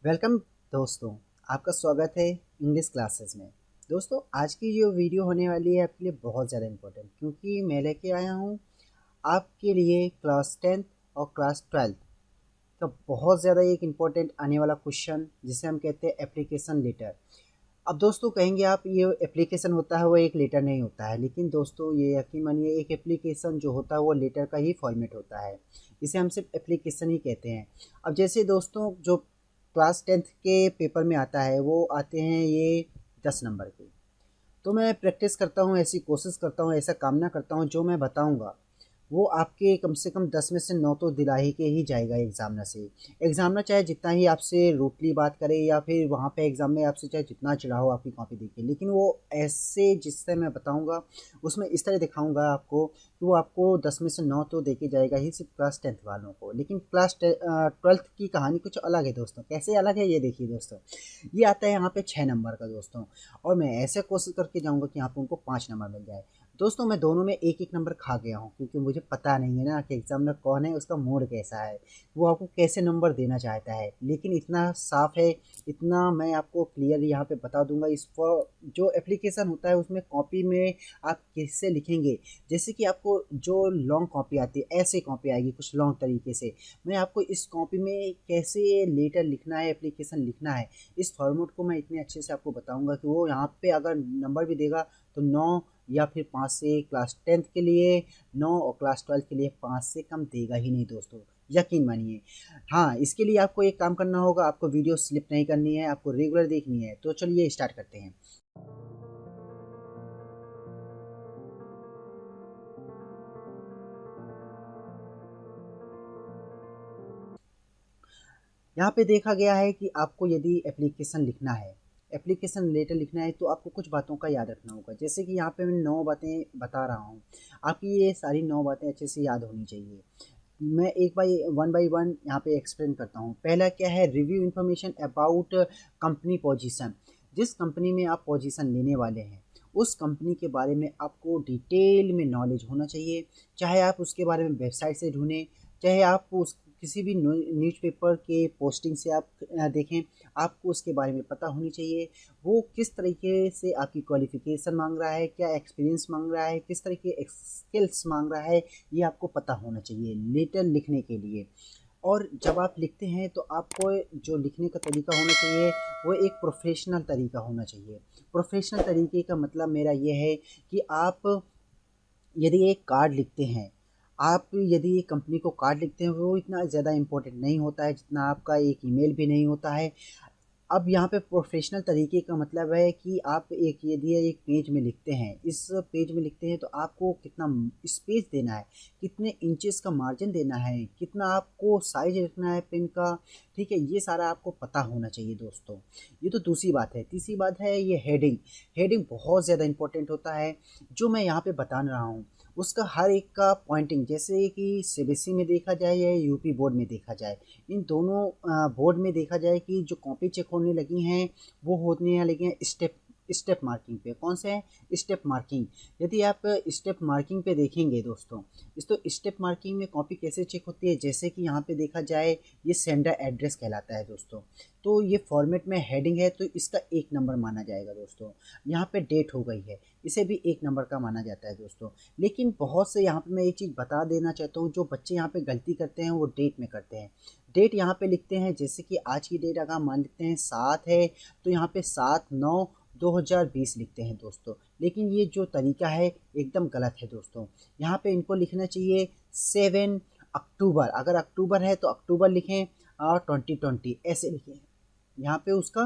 Welcome दोस्तों, आपका स्वागत है इंग्लिश क्लासेस में। दोस्तों, आज की जो वीडियो होने वाली है आपके लिए बहुत ज़्यादा इम्पोर्टेंट, क्योंकि मैं लेके आया हूँ आपके लिए क्लास 10th और क्लास 12th का बहुत ज़्यादा एक इम्पोर्टेंट आने वाला क्वेश्चन, जिसे हम कहते हैं एप्लीकेशन लेटर। अब दोस्तों कहेंगे आप, ये एप्लीकेशन होता है वो एक लेटर नहीं होता है, लेकिन दोस्तों ये यकीन मानिए, एक एप्लीकेशन जो होता है वो लेटर का ही फॉर्मेट होता है। इसे हम सिर्फ एप्लीकेशन ही कहते हैं। अब जैसे दोस्तों जो क्लास 10th के पेपर में आता है वो आते हैं ये 10 नंबर के। तो मैं प्रैक्टिस करता हूँ, ऐसी कोशिश करता हूँ, ऐसा कामना करता हूँ जो मैं बताऊँगा वो आपके कम से कम 10 में से 9 तो दिला ही के ही जाएगा एग्जामिनर से। एग्जामिनर चाहे जितना ही आपसे रूटली बात करे, या फिर वहाँ पे एग्जाम में आपसे चाहे जितना चिढ़ाओ आपकी कॉपी देख के, लेकिन वो ऐसे जिससे मैं बताऊँगा उसमें इस तरह दिखाऊँगा आपको कि वो आपको 10 में से 9 तो दे के जाएगा ही, सिर्फ क्लास 10th वालों को। लेकिन क्लास 12th की कहानी कुछ अलग है दोस्तों। कैसे अलग है ये देखिए दोस्तों। ये आता है यहाँ पे 6 नंबर का दोस्तों, और मैं ऐसे कोशिश करके जाऊँगा कि यहाँ पे उनको 5 नंबर मिल जाए। दोस्तों मैं दोनों में एक एक नंबर खा गया हूँ, क्योंकि मुझे पता नहीं है ना कि एग्जामिनर कौन है, उसका मूड कैसा है, वो आपको कैसे नंबर देना चाहता है। लेकिन इतना साफ है, इतना मैं आपको क्लियर यहाँ पे बता दूंगा। इस पर जो एप्लीकेशन होता है उसमें कॉपी में आप किससे लिखेंगे, जैसे कि आपको जो लॉन्ग कॉपी आती है ऐसे कॉपी आएगी कुछ लॉन्ग तरीके से। मैं आपको इस कॉपी में कैसे लेटर लिखना है, एप्लीकेशन लिखना है, इस फॉर्मेट को मैं इतने अच्छे से आपको बताऊंगा कि वो यहाँ पे अगर नंबर भी देगा तो 9 या फिर 5 से, क्लास 10th के लिए 9 और क्लास 12th के लिए 5 से कम देगा ही नहीं दोस्तों, यकीन मानिए। हाँ, इसके लिए आपको एक काम करना होगा, आपको वीडियो स्लिप नहीं करनी है, आपको रेगुलर देखनी है। तो चलिए स्टार्ट करते हैं। यहाँ पे देखा गया है कि आपको यदि एप्लीकेशन लिखना है, एप्लीकेशन लेटर लिखना है, तो आपको कुछ बातों का याद रखना होगा। जैसे कि यहाँ पे मैं 9 बातें बता रहा हूँ, आपकी ये सारी 9 बातें अच्छे से याद होनी चाहिए। मैं एक बाई वन यहाँ पे एक्सप्लेन करता हूँ। पहला क्या है, review information about company position. जिस कंपनी में आप पोजीशन लेने वाले हैं उस कंपनी के बारे में आपको डिटेल में नॉलेज होना चाहिए। चाहे आप उसके बारे में वेबसाइट से ढूंढें, चाहे आप उस किसी भी न्यूज़पेपर के पोस्टिंग से आप देखें, आपको उसके बारे में पता होनी चाहिए। वो किस तरीके से आपकी क्वालिफिकेशन मांग रहा है, क्या एक्सपीरियंस मांग रहा है, किस तरह के स्किल्स मांग रहा है, ये आपको पता होना चाहिए लेटर लिखने के लिए। और जब आप लिखते हैं तो आपको जो लिखने का तरीका होना चाहिए वो एक प्रोफेशनल तरीका होना चाहिए। प्रोफेशनल तरीके का मतलब मेरा ये है कि आप यदि एक कार्ड लिखते हैं, आप यदि एक कंपनी को कार्ड लिखते हैं, वो इतना ज़्यादा इम्पोर्टेंट नहीं होता है जितना आपका एक ईमेल भी नहीं होता है। अब यहाँ पे प्रोफेशनल तरीके का मतलब है कि आप एक यदि एक पेज में लिखते हैं, इस पेज में लिखते हैं तो आपको कितना स्पेस देना है, कितने इंचेस का मार्जिन देना है, कितना आपको साइज रखना है पेन का, ठीक है, ये सारा आपको पता होना चाहिए दोस्तों। ये तो दूसरी बात है। तीसरी बात है ये हेडिंग। हेडिंग बहुत ज़्यादा इंपॉर्टेंट होता है। जो मैं यहाँ पे बता रहा हूँ उसका हर एक का पॉइंटिंग, जैसे कि सीबीएसई में देखा जाए या यूपी बोर्ड में देखा जाए, इन दोनों बोर्ड में देखा जाए कि जो कॉपी चेक होने लगी हैं वो होने लगी हैं स्टेप स्टेप मार्किंग पे। कौन से हैं? Step marking. यदि आप स्टेप मार्किंग पे देखेंगे दोस्तों, इस तो स्टेप मार्किंग में कॉपी कैसे चेक होती है, जैसे कि यहाँ पे देखा जाए ये सेंडर एड्रेस कहलाता है दोस्तों। तो ये फॉर्मेट में हेडिंग है तो इसका 1 नंबर माना जाएगा दोस्तों। यहाँ पे डेट हो गई है, इसे भी 1 नंबर का माना जाता है दोस्तों। लेकिन बहुत से यहाँ पे मैं एक चीज़ बता देना चाहता हूँ, जो बच्चे यहाँ पे गलती करते हैं वो डेट में करते हैं। डेट यहाँ पे लिखते हैं, जैसे कि आज की डेट अगर मान लेते हैं 7 है तो यहाँ पे 7/9/2020 लिखते हैं दोस्तों। लेकिन ये जो तरीका है एकदम गलत है दोस्तों। यहाँ पे इनको लिखना चाहिए 7 अक्टूबर। अगर अक्टूबर है तो अक्टूबर लिखें, और 2020 ऐसे लिखें। यहाँ पे उसका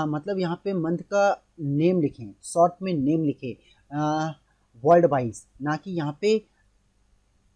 मतलब यहाँ पे मंथ का नेम लिखें, शॉर्ट में नेम लिखें, वर्ल्ड वाइज, ना कि यहाँ पे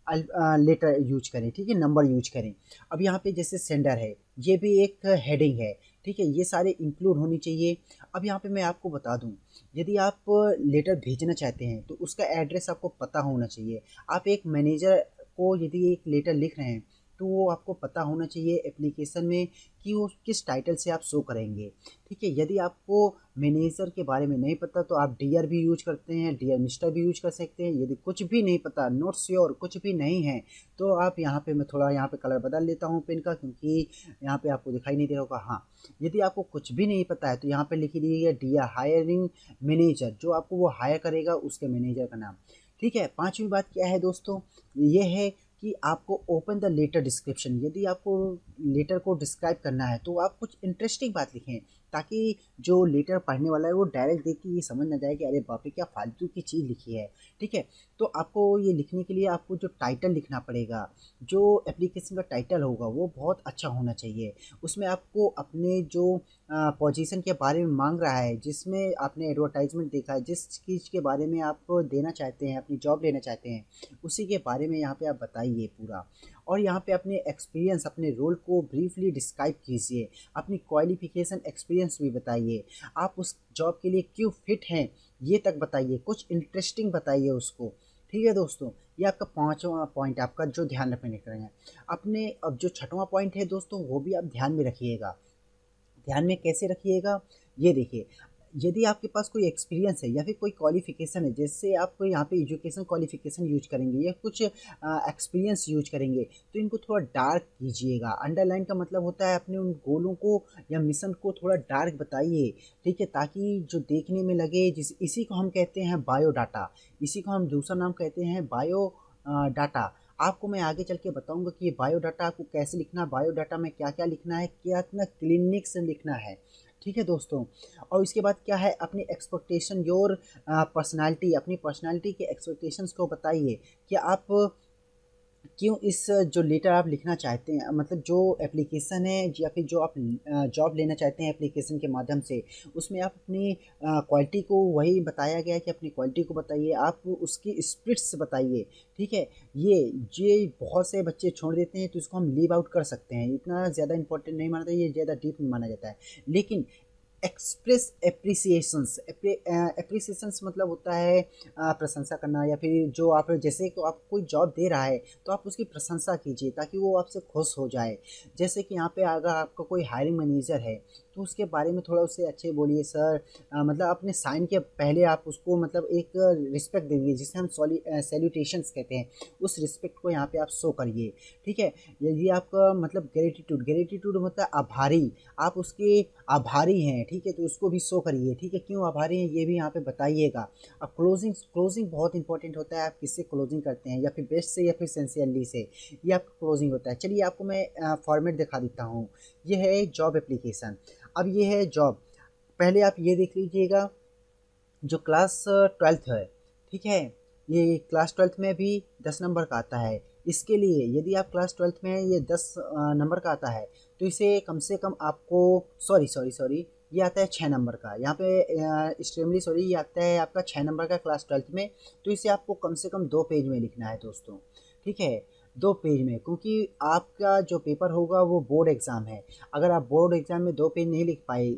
लेटर यूज करें, ठीक है, नंबर यूज करें। अब यहाँ पे जैसे सेंडर है, ये भी एक हेडिंग है, ठीक है, ये सारे इंक्लूड होनी चाहिए। अब यहाँ पे मैं आपको बता दूं, यदि आप लेटर भेजना चाहते हैं तो उसका एड्रेस आपको पता होना चाहिए। आप एक मैनेजर को यदि एक लेटर लिख रहे हैं तो वो आपको पता होना चाहिए एप्लीकेशन में कि वो किस टाइटल से आप शो करेंगे। ठीक है, यदि आपको मैनेजर के बारे में नहीं पता तो आप डियर भी यूज करते हैं, डियर मिस्टर भी यूज कर सकते हैं। यदि कुछ भी नहीं पता, नॉट श्योर, कुछ भी नहीं है, तो आप यहाँ पे, मैं थोड़ा यहाँ पे कलर बदल लेता हूँ पेन का, क्योंकि यहाँ पे आपको दिखाई नहीं दे रहा होगा। हाँ, यदि आपको कुछ भी नहीं पता है तो यहाँ पे लिख दीजिए डियर हायरिंग मैनेजर, जो आपको वो हायर करेगा उसके मैनेजर का नाम। ठीक है, पांचवी बात क्या है दोस्तों, ये है कि आपको ओपन द लेटर डिस्क्रिप्शन। यदि आपको लेटर को डिस्क्राइब करना है तो आप कुछ इंटरेस्टिंग बात लिखें, ताकि जो लेटर पढ़ने वाला है वो डायरेक्ट देख के ये समझ ना जाए कि अरे बाप रे क्या फालतू की चीज़ लिखी है। ठीक है, तो आपको ये लिखने के लिए आपको जो टाइटल लिखना पड़ेगा, जो एप्लीकेशन का टाइटल होगा वो बहुत अच्छा होना चाहिए। उसमें आपको अपने जो पोजीशन के बारे में मांग रहा है, जिसमें आपने एडवर्टाइजमेंट देखा है, जिस चीज़ के बारे में आप देना चाहते हैं, अपनी जॉब लेना चाहते हैं, उसी के बारे में यहाँ पे आप बताइए पूरा। और यहाँ पे अपने एक्सपीरियंस, अपने रोल को ब्रीफली डिस्क्राइब कीजिए, अपनी क्वालिफिकेशन एक्सपीरियंस भी बताइए, आप उस जॉब के लिए क्यों फिट हैं ये तक बताइए, कुछ इंटरेस्टिंग बताइए उसको। ठीक है दोस्तों, ये आपका पांचवा पॉइंट आपका जो ध्यान रखने का है। अपने अब जो छठवां पॉइंट है दोस्तों, वो भी आप ध्यान में रखिएगा। ध्यान में कैसे रखिएगा, ये देखिए, यदि आपके पास कोई एक्सपीरियंस है या फिर कोई क्वालिफिकेशन है, जैसे आप यहाँ पे एजुकेशन क्वालिफिकेशन यूज करेंगे या कुछ एक्सपीरियंस यूज करेंगे, तो इनको थोड़ा डार्क कीजिएगा। अंडरलाइन का मतलब होता है अपने उन गोलों को या मिशन को थोड़ा डार्क बताइए। ठीक है, ताकि जो देखने में लगे, इसी को हम कहते हैं बायोडाटा, इसी को हम दूसरा नाम कहते हैं बायो डाटा। आपको मैं आगे चल के बताऊंगा कि ये बायोडाटा आपको कैसे लिखना है, बायोडाटा में क्या क्या लिखना है, क्या इतना क्लिनिक से लिखना है। ठीक है दोस्तों, और इसके बाद क्या है, अपनी एक्सपेक्टेशन, योर पर्सनालिटी, अपनी पर्सनालिटी के एक्सपेक्टेशंस को बताइए कि आप क्यों इस जो लेटर आप लिखना चाहते हैं, मतलब जो एप्लीकेशन है या फिर जो आप जॉब लेना चाहते हैं एप्लीकेशन के माध्यम से, उसमें आप अपनी क्वालिटी को, वही बताया गया है कि अपनी क्वालिटी को बताइए, आप उसकी स्पिरिट्स बताइए। ठीक है, ये बहुत से बच्चे छोड़ देते हैं, तो इसको हम लीव आउट कर सकते हैं, इतना ज़्यादा इंपॉर्टेंट नहीं माना जाता, ये ज़्यादा डीप नहीं माना जाता है। लेकिन एक्सप्रेस एप्रिसिएशंस, एप्रिसिएशंस मतलब होता है प्रशंसा करना, या फिर जो आप, जैसे कि आप कोई जॉब दे रहा है तो आप उसकी प्रशंसा कीजिए ताकि वो आपसे खुश हो जाए। जैसे कि यहाँ पे अगर आपका कोई हायरिंग मैनेजर है तो उसके बारे में थोड़ा उससे अच्छे बोलिए, सर मतलब अपने साइन के पहले आप उसको मतलब एक रिस्पेक्ट दीजिए, जिसे हम सैल्यूटेशंस कहते हैं, उस रिस्पेक्ट को यहाँ पे आप शो करिए। ठीक है, यदि आपका मतलब ग्रेटिट्यूड, ग्रेटिट्यूड मतलब आभारी, आप उसके आभारी हैं, ठीक है, तो उसको भी शो करिए। ठीक है, क्यों आभारी हैं ये भी यहाँ पे बताइएगा। अब क्लोजिंग, क्लोजिंग बहुत इंपॉर्टेंट होता है, आप किससे क्लोजिंग करते हैं, या फिर बेस्ट से या फिर सिंसियरली से, ये आपका क्लोजिंग होता है। चलिए आपको मैं फॉर्मेट दिखा देता हूँ। ये है जॉब एप्लीकेशन, अब ये है जॉब। पहले आप ये देख लीजिएगा, जो क्लास 12th है, ठीक है, ये क्लास 12th में भी 10 नंबर का आता है। इसके लिए यदि आप क्लास 12th में हैं, ये 10 नंबर का आता है, तो इसे कम से कम आपको, सॉरी सॉरी सॉरी, ये आता है 6 नंबर का, यहाँ पे एक्सट्रीमली सॉरी, ये आता है आपका 6 नंबर का क्लास 12th में। तो इसे आपको कम से कम 2 पेज में लिखना है दोस्तों। ठीक है, 2 पेज में, क्योंकि आपका जो पेपर होगा वो बोर्ड एग्ज़ाम है। अगर आप बोर्ड एग्ज़ाम में 2 पेज नहीं लिख पाए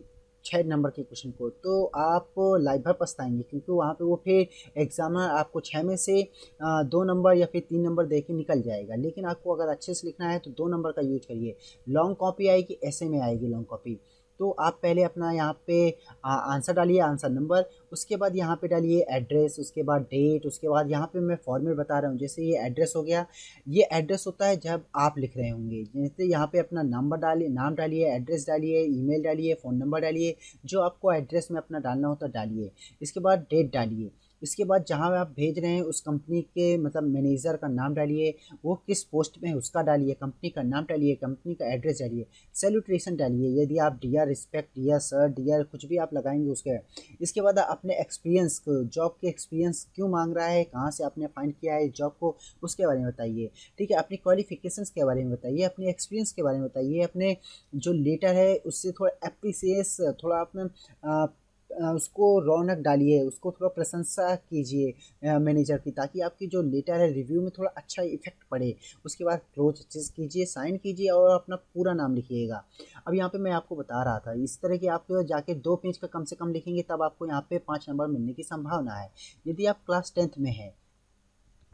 6 नंबर के क्वेश्चन को, तो आप लाइफ भर पछताएंगे, क्योंकि वहाँ पे वो फिर एग्जामर आपको 6 में से 2 नंबर या फिर 3 नंबर दे के निकल जाएगा। लेकिन आपको अगर अच्छे से लिखना है तो 2 नंबर का यूज करिए। लॉन्ग कॉपी आएगी, ऐसे में आएगी लॉन्ग कॉपी। तो आप पहले अपना यहाँ पे आंसर डालिए, आंसर नंबर, उसके बाद यहाँ पे डालिए एड्रेस, उसके बाद डेट, उसके बाद यहाँ पे मैं फॉर्मेट बता रहा हूँ। जैसे ये एड्रेस हो गया, ये एड्रेस होता है जब आप लिख रहे होंगे, जैसे यहाँ पे अपना नंबर डालिए, नाम डालिए, एड्रेस डालिए, ईमेल डालिए, फ़ोन नंबर डालिए, जो आपको एड्रेस में अपना डालना होता है डालिए। इसके बाद डेट डालिए। इसके बाद जहाँ आप भेज रहे हैं उस कंपनी के मतलब मैनेजर का नाम डालिए, वो किस पोस्ट में है उसका डालिए, कंपनी का नाम डालिए, कंपनी का एड्रेस डालिए, सैल्यूटेशन डालिए, यदि आप dear, respect, dear sir, dear कुछ भी आप लगाएंगे उसके। इसके बाद अपने एक्सपीरियंस को, जॉब के एक्सपीरियंस क्यों मांग रहा है, कहाँ से आपने फाइंड किया है जॉब को, उसके बारे में बताइए। ठीक है, अपनी क्वालिफिकेशंस के बारे में बताइए, अपने एक्सपीरियंस के बारे में बताइए, अपने जो लेटर है उससे थोड़ा अप्रिसिएस, थोड़ा अपना उसको रौनक डालिए, उसको थोड़ा प्रशंसा कीजिए मैनेजर की, ताकि आपकी जो लेटर है रिव्यू में थोड़ा अच्छा इफेक्ट पड़े। उसके बाद क्लोज अच्छे से कीजिए, साइन कीजिए और अपना पूरा नाम लिखिएगा। अब यहाँ पे मैं आपको बता रहा था, इस तरह के आप जाके 2 पेज का कम से कम लिखेंगे, तब आपको यहाँ पे 5 नंबर मिलने की संभावना है। यदि आप क्लास 10th में हैं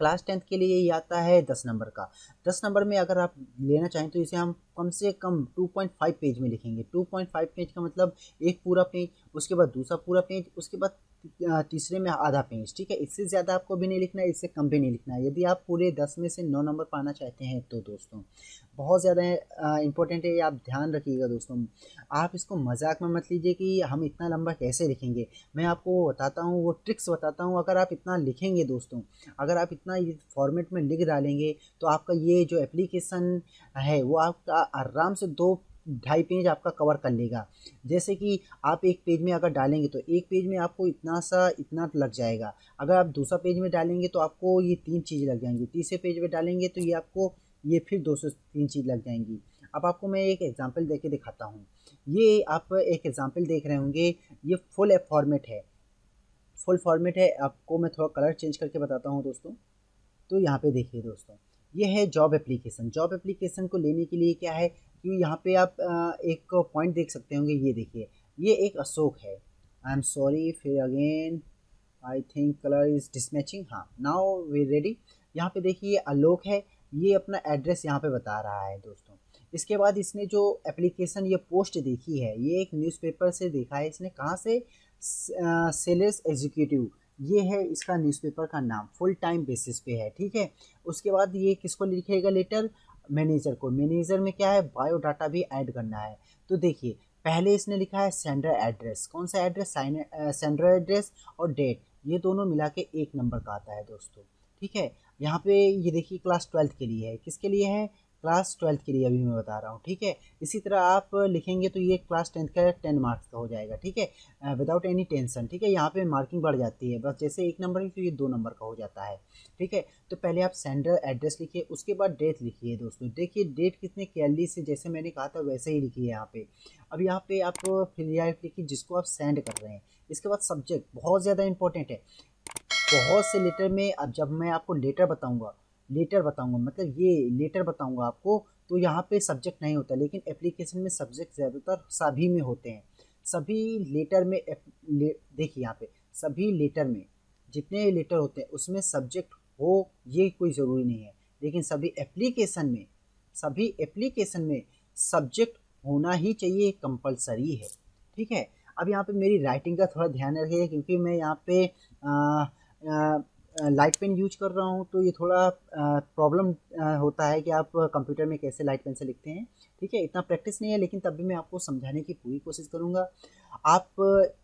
क्लास 10th के लिए ये आता है 10 नंबर का। 10 नंबर में अगर आप लेना चाहें तो इसे हम कम से कम 2.5 पेज में लिखेंगे। 2.5 पेज का मतलब एक पूरा पेज, उसके बाद दूसरा पूरा पेज, उसके बाद तीसरे में आधा पेज, ठीक है। इससे ज़्यादा आपको भी नहीं लिखना है, इससे कम भी नहीं लिखना है। यदि आप पूरे 10 में से 9 नंबर पाना चाहते हैं तो दोस्तों बहुत ज़्यादा इंपॉर्टेंट है, ये आप ध्यान रखिएगा दोस्तों। आप इसको मजाक में मत लीजिए कि हम इतना लंबा कैसे लिखेंगे। मैं आपको वो बताता हूँ, वो ट्रिक्स बताता हूँ। अगर आप इतना लिखेंगे दोस्तों, अगर आप इतना ये फॉर्मेट में लिख डालेंगे तो आपका ये जो एप्लीकेशन है वो आपका आराम से 2-2.5 पेज आपका कवर कर लेगा। जैसे कि आप एक पेज में अगर डालेंगे तो एक पेज में आपको इतना लग जाएगा। अगर आप दूसरा पेज में डालेंगे तो आपको ये 3 चीज़ लग जाएंगी। तीसरे पेज में डालेंगे तो ये आपको ये फिर 203 चीज़ लग जाएंगी। अब आपको मैं एक एग्जांपल देके दिखाता हूँ। ये आप एक एग्जांपल देख रहे होंगे, ये फुल फॉर्मेट है। फुल फॉर्मेट है, आपको मैं थोड़ा कलर चेंज करके बताता हूँ दोस्तों। तो यहाँ पे देखिए दोस्तों, ये है जॉब एप्लीकेशन। जॉब एप्लीकेशन को लेने के लिए क्या है कि यहाँ पे आप एक पॉइंट देख सकते होंगे, ये देखिए, ये एक अशोक है। आई एम सॉरी, फिर again I think colour is dismatching. हाँ, नाउ वी रेडी। यहाँ पे देखिए ये आलोक है, ये अपना एड्रेस यहाँ पे बता रहा है दोस्तों। इसके बाद इसने जो एप्लीकेशन ये पोस्ट देखी है, ये एक न्यूज़पेपर से देखा है इसने। कहाँ से? सेल्स एग्जीक्यूटिव, ये है इसका न्यूज़पेपर का नाम, फुल टाइम बेसिस पे है, ठीक है। उसके बाद ये किसको लिखेगा लेटर? मैनेजर को। मैनेजर में क्या है, बायोडाटा भी ऐड करना है। तो देखिए पहले इसने लिखा है सेंडर एड्रेस। कौन सा एड्रेस? सेंडर एड्रेस और डेट, ये दोनों मिला के 1 नंबर का आता है दोस्तों, ठीक है। यहाँ पे ये देखिए क्लास 12th के लिए है। किसके लिए है? क्लास 12th के लिए, अभी मैं बता रहा हूँ, ठीक है। इसी तरह आप लिखेंगे तो ये क्लास 10th का 10 मार्क्स का हो जाएगा, ठीक है, विदाउट एनी टेंशन, ठीक है। यहाँ पे मार्किंग बढ़ जाती है, बस जैसे 1 नंबर की तो ये 2 नंबर का हो जाता है, ठीक है। तो पहले आप सेंडर एड्रेस लिखिए, उसके बाद डेट लिखिए दोस्तों। देखिए डेट कितने केयरली से, जैसे मैंने कहा था वैसे ही लिखिए यहाँ पे। अब यहाँ पे आप फिर लिखिए जिसको आप सेंड कर रहे हैं। इसके बाद सब्जेक्ट बहुत ज़्यादा इंपॉर्टेंट है। बहुत से लेटर में, अब जब मैं आपको लेटर बताऊंगा मतलब ये लेटर बताऊंगा आपको, तो यहाँ पे सब्जेक्ट नहीं होता, लेकिन एप्लीकेशन में सब्जेक्ट ज़्यादातर सभी में होते हैं। सभी लेटर में देखिए यहाँ पे सभी लेटर में जितने लेटर होते हैं उसमें सब्जेक्ट हो ये कोई ज़रूरी नहीं है, लेकिन सभी एप्लीकेशन में सब्जेक्ट होना ही चाहिए, कंपलसरी है, ठीक है। अब यहाँ पे मेरी राइटिंग का थोड़ा ध्यान रखिए, क्योंकि मैं यहाँ पे लाइट पेन यूज कर रहा हूँ, तो ये थोड़ा प्रॉब्लम होता है कि आप कंप्यूटर में कैसे लाइट पेन से लिखते हैं, ठीक है। इतना प्रैक्टिस नहीं है, लेकिन तब भी मैं आपको समझाने की पूरी कोशिश करूँगा। आप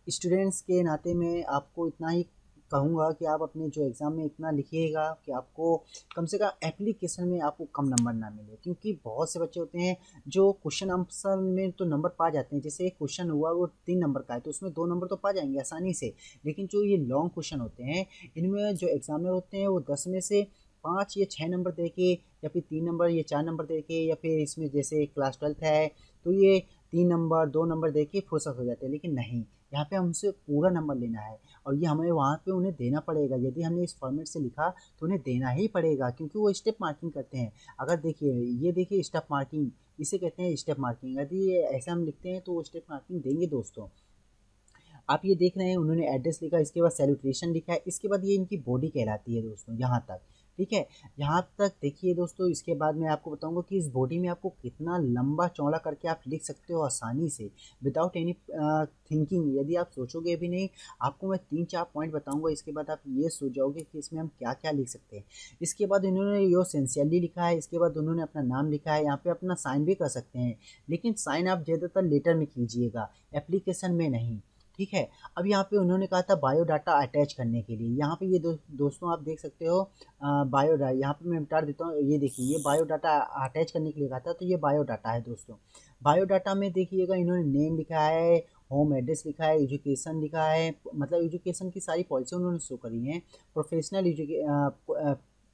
स्टूडेंट्स के नाते मैं आपको इतना ही कहूँगा कि आप अपने जो एग्ज़ाम में इतना लिखिएगा कि आपको कम से कम एप्लीकेशन में आपको कम नंबर ना मिले, क्योंकि बहुत से बच्चे होते हैं जो क्वेश्चन आंसर में तो नंबर पा जाते हैं। जैसे एक क्वेश्चन हुआ वो 3 नंबर का है, तो उसमें 2 नंबर तो पा जाएंगे आसानी से, लेकिन जो ये लॉन्ग क्वेश्चन होते हैं इनमें जो एग्जामिनर होते हैं वो 10 में से 5 या 6 नंबर दे के, या फिर 3 नंबर या 4 नंबर दे के, या फिर इसमें जैसे क्लास 12th है तो ये 3 नंबर 2 नंबर दे के फुर्सत हो जाते हैं। लेकिन नहीं, यहाँ पे हमसे पूरा नंबर लेना है, और ये हमें वहाँ पे उन्हें देना पड़ेगा। यदि हमने इस फॉर्मेट से लिखा तो उन्हें देना ही पड़ेगा, क्योंकि वो स्टेप मार्किंग करते हैं। अगर देखिए ये देखिए स्टेप मार्किंग, इसे कहते हैं स्टेप मार्किंग। यदि ऐसे हम लिखते हैं तो वो स्टेप मार्किंग देंगे दोस्तों। आप ये देख रहे हैं उन्होंने एड्रेस लिखा, इसके बाद सैल्यूटेशन लिखा है, इसके बाद ये इनकी बॉडी कहलाती है दोस्तों, यहाँ तक, ठीक है। यहाँ तक देखिए दोस्तों, इसके बाद मैं आपको बताऊंगा कि इस बॉडी में आपको कितना लंबा चौड़ा करके आप लिख सकते हो आसानी से, विदाउट एनी थिंकिंग। यदि आप सोचोगे भी नहीं, आपको मैं 3-4 पॉइंट बताऊंगा, इसके बाद आप ये सोच जाओगे कि इसमें हम क्या क्या लिख सकते हैं। इसके बाद इन्होंने यो सिंसियरली लिखा है, इसके बाद उन्होंने अपना नाम लिखा है। यहाँ पे अपना साइन भी कर सकते हैं, लेकिन साइन आप ज़्यादातर लेटर में कीजिएगा, एप्लीकेशन में नहीं, ठीक है। अब यहाँ पे उन्होंने कहा था बायोडाटा अटैच करने के लिए। यहाँ पे ये दोस्तों आप देख सकते हो बायोडाटा, यहाँ पे मैं मिटा देता हूँ, ये देखिए ये बायोडाटा अटैच करने के लिए कहा था, तो ये बायोडाटा है दोस्तों। बायोडाटा में देखिएगा इन्होंने नेम लिखा है, होम एड्रेस लिखा है, एजुकेशन लिखा है, मतलब एजुकेशन की सारी पॉलिसी उन्होंने शो करी हैं, प्रोफेशनल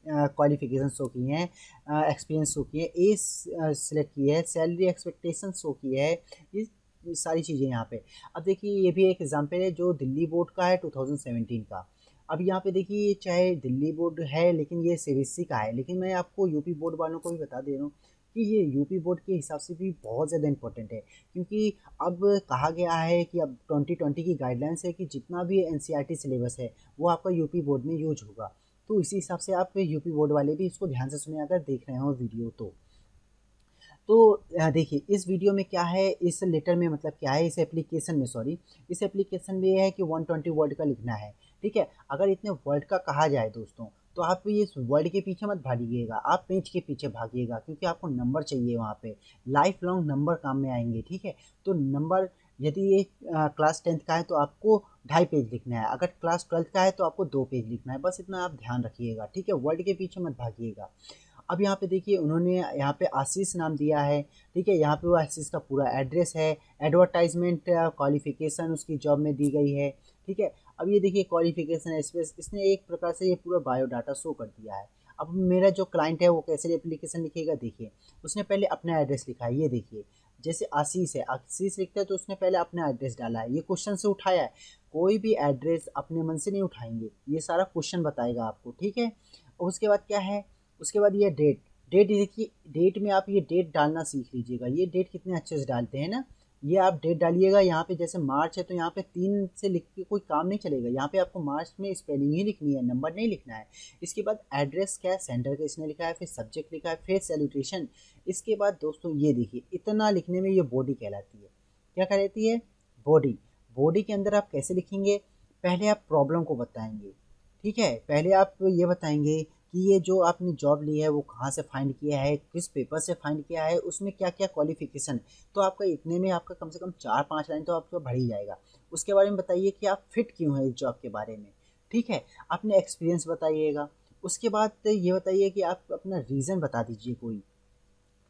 क्वालिफिकेशन शो की हैं, एक्सपीरियंस शो की है, एज सेलेक्ट की है, सैलरी एक्सपेक्टेशन शो की है, ये सारी चीज़ें यहाँ पे। अब देखिए ये भी एक एग्जाम्पल है जो दिल्ली बोर्ड का है 2017 का। अब यहाँ पे देखिए चाहे दिल्ली बोर्ड है लेकिन ये सीबीएसई का है, लेकिन मैं आपको यूपी बोर्ड वालों को भी बता दे रहा हूँ कि ये यूपी बोर्ड के हिसाब से भी बहुत ज़्यादा इंपॉर्टेंट है, क्योंकि अब कहा गया है कि अब 2020 की गाइडलाइंस है कि जितना भी एनसीईआरटी सिलेबस है वो आपका यूपी बोर्ड में यूज होगा। तो इसी हिसाब से आप यूपी बोर्ड वाले भी इसको ध्यान से सुने अगर देख रहे हो वीडियो तो देखिए इस वीडियो में क्या है, इस लेटर में मतलब क्या है, इस एप्लीकेशन में सॉरी, इस एप्लीकेशन में ये है कि 120 वर्ड का लिखना है। ठीक है, अगर इतने वर्ड का कहा जाए दोस्तों तो आप ये इस वर्ड के पीछे मत भागिएगा, आप पेज के पीछे भागिएगा, क्योंकि आपको नंबर चाहिए वहाँ पे, लाइफ लॉन्ग नंबर काम में आएंगे। ठीक है, तो नंबर यदि ये क्लास 10th का है तो आपको 2.5 पेज लिखना है, अगर क्लास 12th का है तो आपको 2 पेज लिखना है, बस इतना आप ध्यान रखिएगा। ठीक है, वर्ड के पीछे मत भागिएगा। अब यहाँ पे देखिए उन्होंने यहाँ पे आशीष नाम दिया है। ठीक है, यहाँ पे वो आशीष का पूरा एड्रेस है, एडवर्टाइजमेंट क्वालिफिकेशन उसकी जॉब में दी गई है। ठीक है, अब ये देखिए क्वालिफिकेशन स्पेस, इसने एक प्रकार से ये पूरा बायोडाटा शो कर दिया है। अब मेरा जो क्लाइंट है वो कैसे एप्लीकेशन लिखेगा, देखिए उसने पहले अपना एड्रेस लिखा है, ये देखिए जैसे आशीष है, आशीष लिखता है तो उसने पहले अपना एड्रेस डाला है, ये क्वेश्चन से उठाया है। कोई भी एड्रेस अपने मन से नहीं उठाएंगे, ये सारा क्वेश्चन बताएगा आपको। ठीक है, और उसके बाद क्या है, उसके बाद ये डेट, डेट देखिए, डेट में आप ये डेट डालना सीख लीजिएगा, ये डेट कितने अच्छे से डालते हैं ना, ये आप डेट डालिएगा। यहाँ पे जैसे मार्च है तो यहाँ पे 3 से लिख के कोई काम नहीं चलेगा, यहाँ पे आपको मार्च में स्पेलिंग ही लिखनी है, नंबर नहीं लिखना है। इसके बाद एड्रेस क्या है, सेंटर का इसने लिखा है, फिर सब्जेक्ट लिखा है, फिर सैल्यूटेशन। इसके बाद दोस्तों ये देखिए इतना लिखने में ये बॉडी कहलाती है, क्या कहलाती है, बॉडी। बॉडी के अंदर आप कैसे लिखेंगे, पहले आप प्रॉब्लम को बताएंगे। ठीक है, पहले आप ये बताएंगे कि ये जो आपने जॉब ली है वो कहाँ से फाइंड किया है, किस पेपर से फाइंड किया है, उसमें क्या क्या क्वालिफिकेशन। तो आपका इतने में आपका कम से कम 4-5 लाइन तो आपका भर ही जाएगा। उसके बारे में बताइए कि आप फिट क्यों हैं इस जॉब के बारे में। ठीक है, अपने एक्सपीरियंस बताइएगा। उसके बाद ये बताइए कि आप अपना रीज़न बता दीजिए कोई।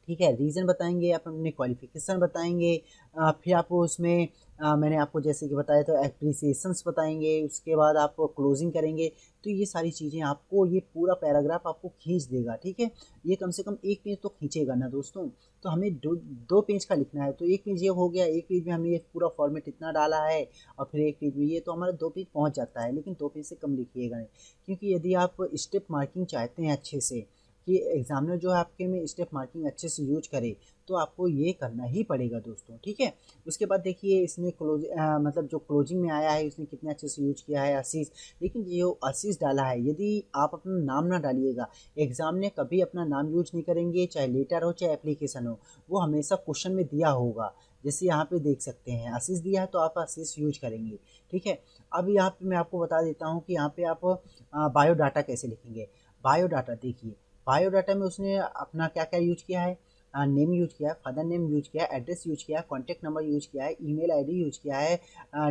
ठीक है, रीज़न बताएंगे, आप अपने क्वालिफिकेशन बताएंगे, फिर आप उसमें मैंने आपको जैसे कि बताया तो एप्रिसिएशंस बताएंगे, उसके बाद आप क्लोजिंग करेंगे। तो ये सारी चीज़ें आपको, ये पूरा पैराग्राफ आपको खींच देगा। ठीक है, ये कम से कम 1 पेज तो खींचेगा ना दोस्तों। तो हमें 2 पेज का लिखना है, तो 1 पेज ये हो गया, 1 पेज में हमने ये पूरा फॉर्मेट इतना डाला है, और फिर 1 पेज में ये तो हमारा 2 पेज पहुंच जाता है। लेकिन 2 पेज से कम लिखिएगा नहीं, क्योंकि यदि आप स्टेप मार्किंग चाहते हैं अच्छे से, कि एग्जामिनर जो है आपके में स्टेप मार्किंग अच्छे से यूज करे, तो आपको ये करना ही पड़ेगा दोस्तों। ठीक है, उसके बाद देखिए इसने मतलब जो क्लोजिंग में आया है इसने कितने अच्छे से यूज किया है, आशीष। लेकिन जो आशीष डाला है, यदि आप अपना नाम ना डालिएगा, एग्जाम ने कभी अपना नाम यूज नहीं करेंगे, चाहे लेटर हो चाहे एप्लीकेशन हो, वो हमेशा क्वेश्चन में दिया होगा। जैसे यहाँ पे देख सकते हैं आशीष दिया है तो आप आशीष यूज करेंगे। ठीक है, अब यहाँ पे मैं आपको बता देता हूँ कि यहाँ पे आप बायोडाटा कैसे लिखेंगे। बायोडाटा देखिए, बायोडाटा में उसने अपना क्या क्या यूज किया है, नेम यूज किया है, फादर नेम यूज किया है, एड्रेस यूज किया है, कॉन्टैक्ट नंबर यूज किया है, ईमेल आईडी यूज किया है,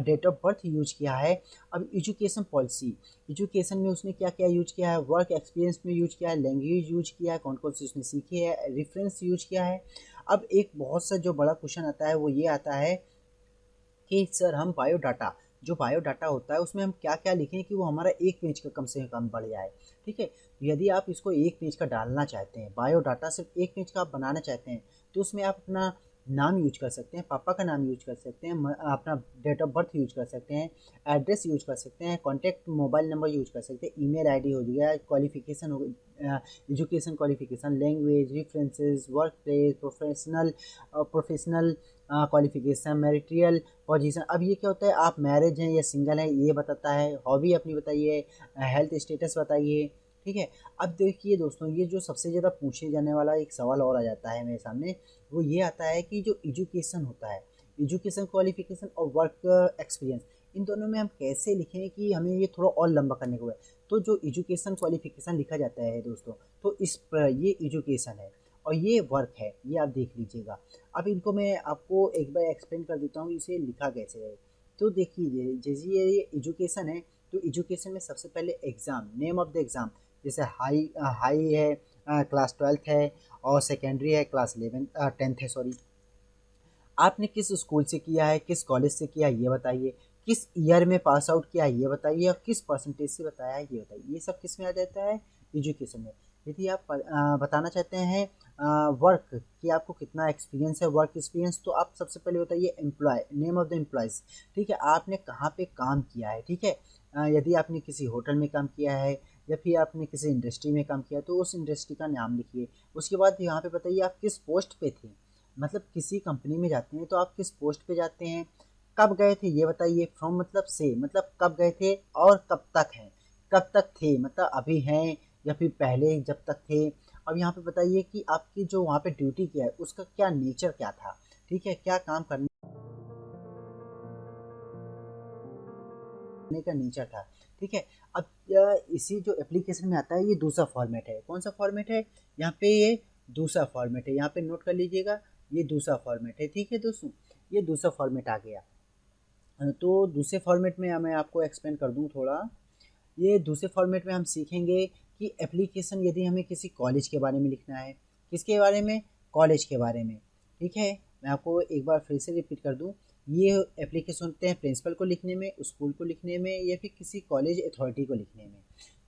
डेट ऑफ बर्थ यूज किया है। अब एजुकेशन पॉलिसी, एजुकेशन में उसने क्या क्या यूज किया है, वर्क एक्सपीरियंस में यूज किया है, लैंग्वेज यूज किया है, कौन कौन सी उसने सीखी है, रेफरेंस यूज किया है। अब एक बहुत सा जो बड़ा क्वेश्चन आता है वो ये आता है कि सर हम बायोडाटा, जो बायोडाटा होता है उसमें हम क्या क्या लिखें कि वो हमारा 1 पेज का कम से कम बढ़ जाए। ठीक है, तो यदि आप इसको 1 पेज का डालना चाहते हैं, बायोडाटा सिर्फ 1 पेज का आप बनाना चाहते हैं, तो उसमें आप अपना नाम यूज कर सकते हैं, पापा का नाम यूज कर सकते हैं, अपना डेट ऑफ बर्थ यूज कर सकते हैं, एड्रेस यूज कर सकते हैं, कॉन्टैक्ट मोबाइल नंबर यूज कर सकते हैं, ईमेल आईडी हो गया, क्वालिफिकेशन हो गया, education qualification, language, references, work place, professional qualification, marital position. अब ये क्या होता है, आप मैरिज हैं या सिंगल हैं ये बताता है, हॉबी अपनी बताइए, हेल्थ स्टेटस बताइए। ठीक है, अब देखिए दोस्तों ये जो सबसे ज़्यादा पूछे जाने वाला एक सवाल और आ जाता है मेरे सामने, वो ये आता है कि जो एजुकेशन होता है, एजुकेशन क्वालिफिकेशन और वर्क एक्सपीरियंस, इन दोनों में हम कैसे लिखें कि हमें ये थोड़ा और लंबा करने को है। तो जो एजुकेशन क्वालिफिकेशन लिखा जाता है दोस्तों, तो ये एजुकेशन है और ये वर्क है, ये आप देख लीजिएगा। अब इनको मैं आपको एक बार एक्सप्लेन कर देता हूँ इसे लिखा कैसे है। तो देखिए जैसे ये एजुकेशन है, तो एजुकेशन में सबसे पहले exam, name of the exam, जैसे हाई हाई है, क्लास 12th है, और सेकेंडरी है क्लास 10th है सॉरी। आपने किस स्कूल से किया है, किस कॉलेज से किया है ये बताइए, किस ईयर में पास आउट किया है ये बताइए, और किस परसेंटेज से बताया है ये बताइए। ये सब किस में आ जाता है, एजुकेशन में। यदि आप बताना चाहते हैं वर्क कि आपको कितना एक्सपीरियंस है, वर्क एक्सपीरियंस, तो आप सबसे पहले बताइए employ, name of the employees. ठीक है, आपने कहाँ पे काम किया है। ठीक है, यदि आपने किसी होटल में काम किया है या फिर आपने किसी इंडस्ट्री में काम किया तो उस इंडस्ट्री का नाम लिखिए। उसके बाद यहाँ पे बताइए आप किस पोस्ट पे थे, मतलब किसी कंपनी में जाते हैं तो आप किस पोस्ट पे जाते हैं, कब गए थे ये बताइए। फ्रॉम मतलब से, मतलब कब गए थे और कब तक हैं, कब तक थे, मतलब अभी हैं या फिर पहले जब तक थे। अब यहाँ पे बताइए कि आपकी जो वहाँ पे ड्यूटी क्या है, उसका क्या नेचर क्या था, ठीक है, क्या काम करने का नेचर था, ठीक है। अब इसी जो एप्लीकेशन में आता है, ये दूसरा फॉर्मेट है। कौन सा फॉर्मेट है, यहाँ पे ये दूसरा फॉर्मेट है, यहाँ पे नोट कर लीजिएगा, ये दूसरा फॉर्मेट है, ठीक है दोस्तों, ये दूसरा फॉर्मेट आ गया। तो दूसरे फॉर्मेट में मैं आपको एक्सप्लेन कर दूँ थोड़ा। ये दूसरे फॉर्मेट में हम सीखेंगे कि एप्लीकेशन यदि हमें किसी कॉलेज के बारे में लिखना है, किसके बारे में, कॉलेज के बारे में, ठीक है। मैं आपको एक बार फिर से रिपीट कर दूं, ये एप्लीकेशन होते हैं प्रिंसिपल को लिखने में, स्कूल को लिखने में, या फिर किसी कॉलेज अथॉरिटी को लिखने में।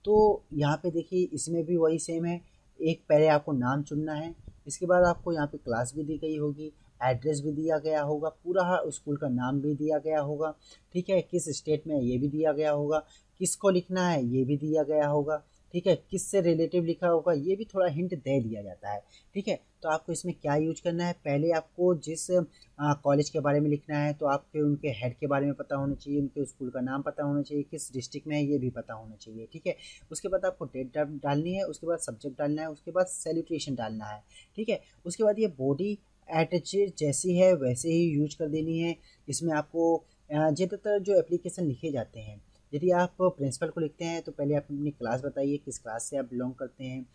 तो यहाँ पे देखिए इसमें भी वही सेम है। एक पहले आपको नाम चुनना है, इसके बाद आपको यहाँ पे क्लास भी दी गई होगी, एड्रेस भी दिया गया होगा, पूरा स्कूल का नाम भी दिया गया होगा, ठीक है, किस स्टेट में ये भी दिया गया होगा, किसको लिखना है ये भी दिया गया होगा, ठीक है, किससे रिलेटिव लिखा होगा ये भी थोड़ा हिंट दे दिया जाता है, ठीक है। तो आपको इसमें क्या यूज करना है, पहले आपको जिस कॉलेज के बारे में लिखना है तो आपके उनके हेड के बारे में पता होना चाहिए, उनके स्कूल का नाम पता होना चाहिए, किस डिस्ट्रिक्ट में है ये भी पता होना चाहिए, ठीक है। उसके बाद आपको डेट डालनी है, उसके बाद सब्जेक्ट डालना है, उसके बाद सैल्यूटेशन डालना है, ठीक है। उसके बाद ये बॉडी एटैच जैसी है वैसे ही यूज कर देनी है। इसमें आपको ज़्यादातर जो एप्लीकेशन लिखे जाते हैं, यदि आप प्रिंसिपल को लिखते हैं तो पहले आप अपनी क्लास बताइए, किस क्लास से आप बिलोंग करते हैं,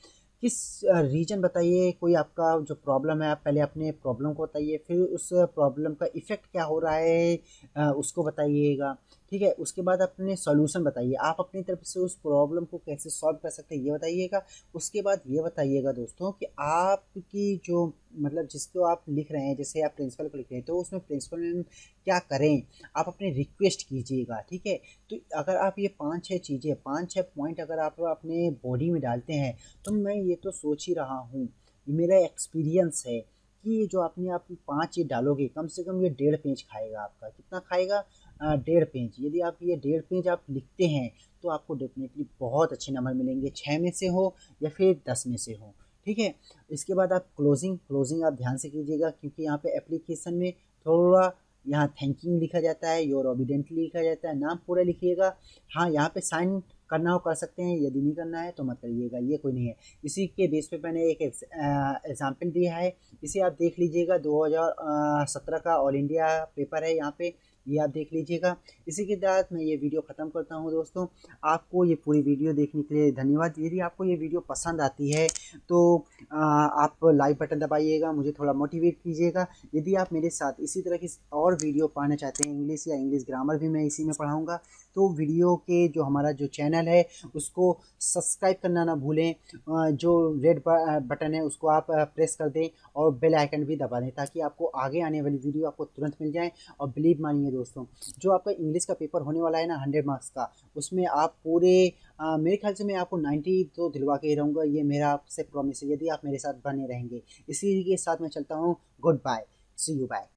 किस रीजन बताइए, कोई आपका जो प्रॉब्लम है आप पहले अपने प्रॉब्लम को बताइए, फिर उस प्रॉब्लम का इफ़ेक्ट क्या हो रहा है उसको बताइएगा, ठीक है। उसके बाद अपने सॉल्यूशन बताइए, आप अपनी तरफ से उस प्रॉब्लम को कैसे सॉल्व कर सकते हैं ये बताइएगा। उसके बाद ये बताइएगा दोस्तों कि आपकी जो मतलब जिसको आप लिख रहे हैं, जैसे आप प्रिंसिपल को लिख रहे हैं तो उसमें प्रिंसिपल मैम क्या करें, आप अपनी रिक्वेस्ट कीजिएगा, ठीक है। तो अगर आप ये 5-6 चीज़ें 5-6 पॉइंट अगर आप अपने बॉडी में डालते हैं, तो मैं ये तो सोच ही रहा हूँ, ये मेरा एक्सपीरियंस है कि ये जो अपने आप 5 चीज़ डालोगे कम से कम ये 1.5 पेज खाएगा आपका, कितना खाएगा, 1.5 पेज। यदि आप ये 1.5 पेज आप लिखते हैं तो आपको डेफिनेटली बहुत अच्छे नंबर मिलेंगे, 6 में से हो या फिर 10 में से हो, ठीक है। इसके बाद आप क्लोजिंग आप ध्यान से कीजिएगा, क्योंकि यहाँ पे एप्लीकेशन में थोड़ा यहाँ थैंकिंग लिखा जाता है, योर ओबिडेंटली लिखा जाता है, नाम पूरा लिखिएगा। हाँ, यहाँ पे साइन करना हो कर सकते हैं, यदि नहीं करना है तो मत करिएगा, ये कोई नहीं है। इसी के बेस पे मैंने एक एग्जाम्पल दिया है, इसे आप देख लीजिएगा, 2017 का ऑल इंडिया पेपर है यहाँ पे, ये आप देख लीजिएगा। इसी के साथ मैं ये वीडियो ख़त्म करता हूँ दोस्तों। आपको ये पूरी वीडियो देखने के लिए धन्यवाद। यदि आपको ये वीडियो पसंद आती है तो आप लाइक बटन दबाइएगा, मुझे थोड़ा मोटिवेट कीजिएगा। यदि आप मेरे साथ इसी तरह की और वीडियो पाना चाहते हैं, इंग्लिश या इंग्लिश ग्रामर भी मैं इसी में पढ़ाऊँगा, तो वीडियो के जो हमारा जो चैनल है उसको सब्सक्राइब करना ना भूलें, जो रेड बटन है उसको आप प्रेस कर दें और बेल आइकन भी दबा दें, ताकि आपको आगे आने वाली वीडियो आपको तुरंत मिल जाए। और बिलीव मानिए दोस्तों, जो आपका इंग्लिश का पेपर होने वाला है ना 100 मार्क्स का, उसमें आप पूरे मेरे ख्याल से मैं आपको 90 तो दिलवा के ही रहूँगा, ये मेरा आपसे प्रॉमिस है, यदि आप मेरे साथ बने रहेंगे। इसी के साथ मैं चलता हूँ, good bye, see you, bye.